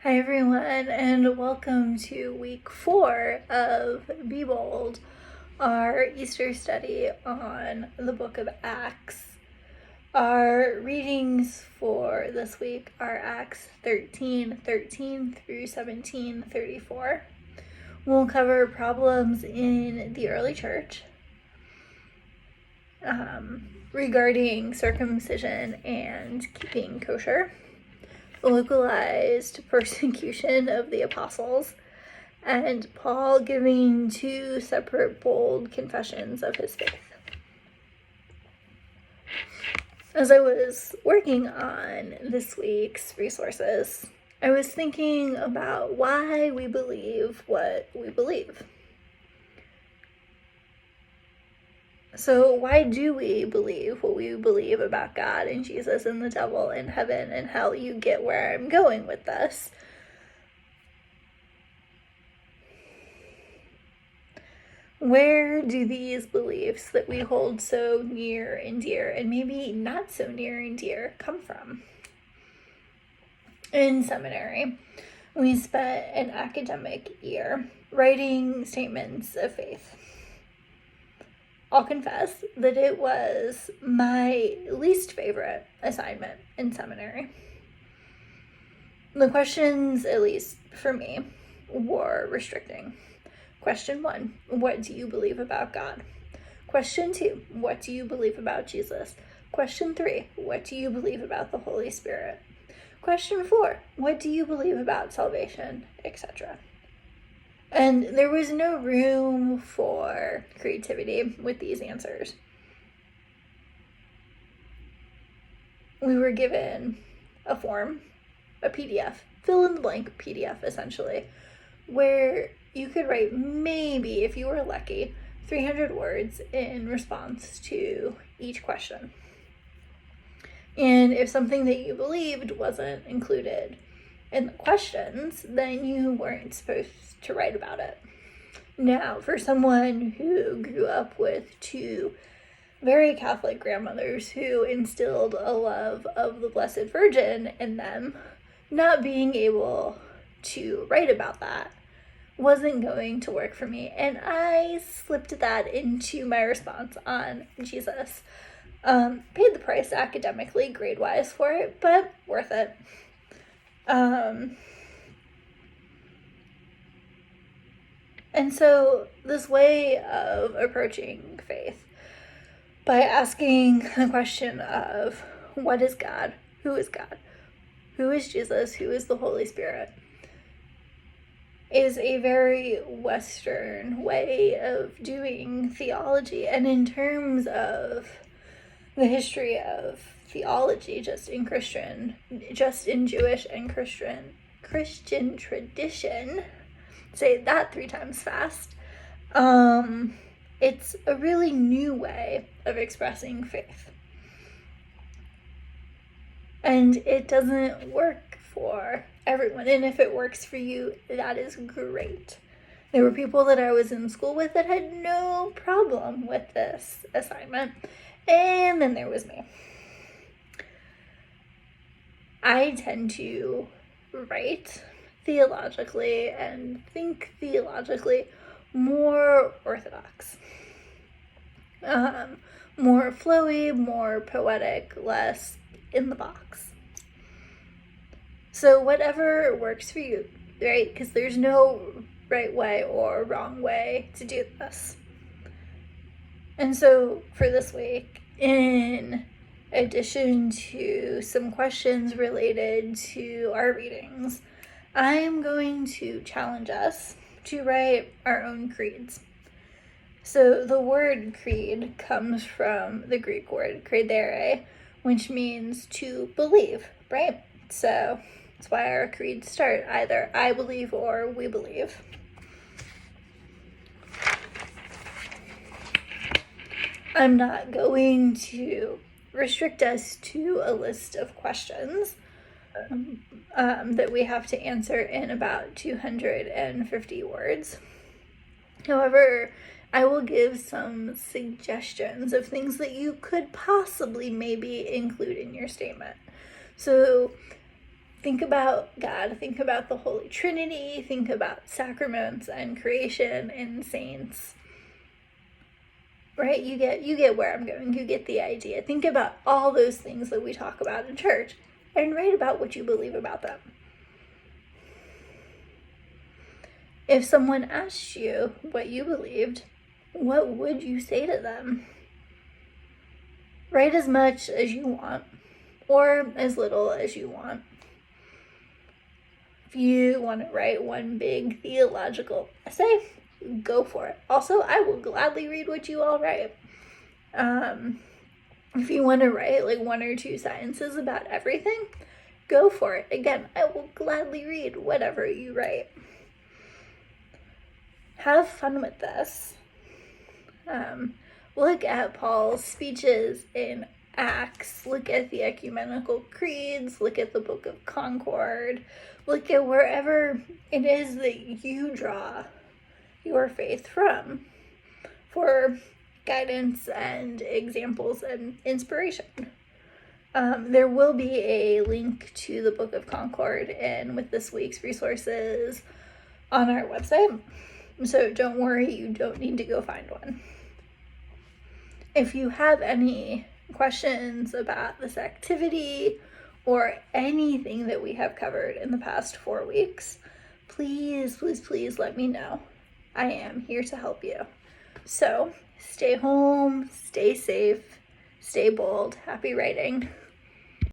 Hi everyone, and welcome to week 4 of Be Bold, our Easter study on the book of Acts. Our readings for this week are Acts 13:13 through 17:34. We'll cover problems in the early church regarding circumcision and keeping kosher, localized persecution of the apostles, and Paul giving 2 separate bold confessions of his faith. As I was working on this week's resources, I was thinking about why we believe what we believe. So why do we believe what we believe about God and Jesus and the devil and heaven and hell? You get where I'm going with this. Where do these beliefs that we hold so near and dear, and maybe not so near and dear, come from? In seminary, we spent an academic year writing statements of faith. I'll confess that it was my least favorite assignment in seminary. The questions, at least for me, were restricting. Question 1, what do you believe about God? Question 2, what do you believe about Jesus? Question 3, what do you believe about the Holy Spirit? Question 4, what do you believe about salvation, etc.? And there was no room for creativity with these answers. We were given a form, a PDF, fill in the blank PDF essentially, where you could write maybe, if you were lucky, 300 words in response to each question. And if something that you believed wasn't included in the questions, then you weren't supposed to write about it. Now, for someone who grew up with 2 very Catholic grandmothers who instilled a love of the Blessed Virgin in them, not being able to write about that wasn't going to work for me, and I slipped that into my response on Jesus. Paid the price academically, grade-wise for it, but worth it. And so this way of approaching faith, by asking the question of what is God, who is God, who is Jesus, who is the Holy Spirit, is a very Western way of doing theology. And in terms of the history of theology, just in Jewish and Christian tradition, say that 3 times fast, it's a really new way of expressing faith. And it doesn't work for everyone. And if it works for you, that is great. There were people that I was in school with that had no problem with this assignment. And then there was me. I tend to write theologically and think theologically more orthodox. More flowy, more poetic, less in the box. So whatever works for you, right? Because there's no right way or wrong way to do this. And so for this week, in addition to some questions related to our readings, I am going to challenge us to write our own creeds. So the word creed comes from the Greek word credere, which means to believe, right? So that's why our creeds start either I believe or we believe. I'm not going to restrict us to a list of questions that we have to answer in about 250 words. However, I will give some suggestions of things that you could possibly maybe include in your statement. So think about God, think about the Holy Trinity, think about sacraments and creation and saints. Right? You get where I'm going. You get the idea. Think about all those things that we talk about in church and write about what you believe about them. If someone asked you what you believed, what would you say to them? Write as much as you want, or as little as you want. If you want to write one big theological essay, go for it. Also, I will gladly read what you all write. If you want to write like 1 or 2 sentences about everything, go for it. Again, I will gladly read whatever you write. Have fun with this. Look at Paul's speeches in Acts, look at the ecumenical creeds, look at the Book of Concord, look at wherever it is that you draw your faith from for guidance and examples and inspiration. There will be a link to the Book of Concord and with this week's resources on our website, so don't worry, you don't need to go find one. If you have any questions about this activity or anything that we have covered in the past 4 weeks, please, please, please let me know. I am here to help you. So stay home, stay safe, stay bold. Happy writing.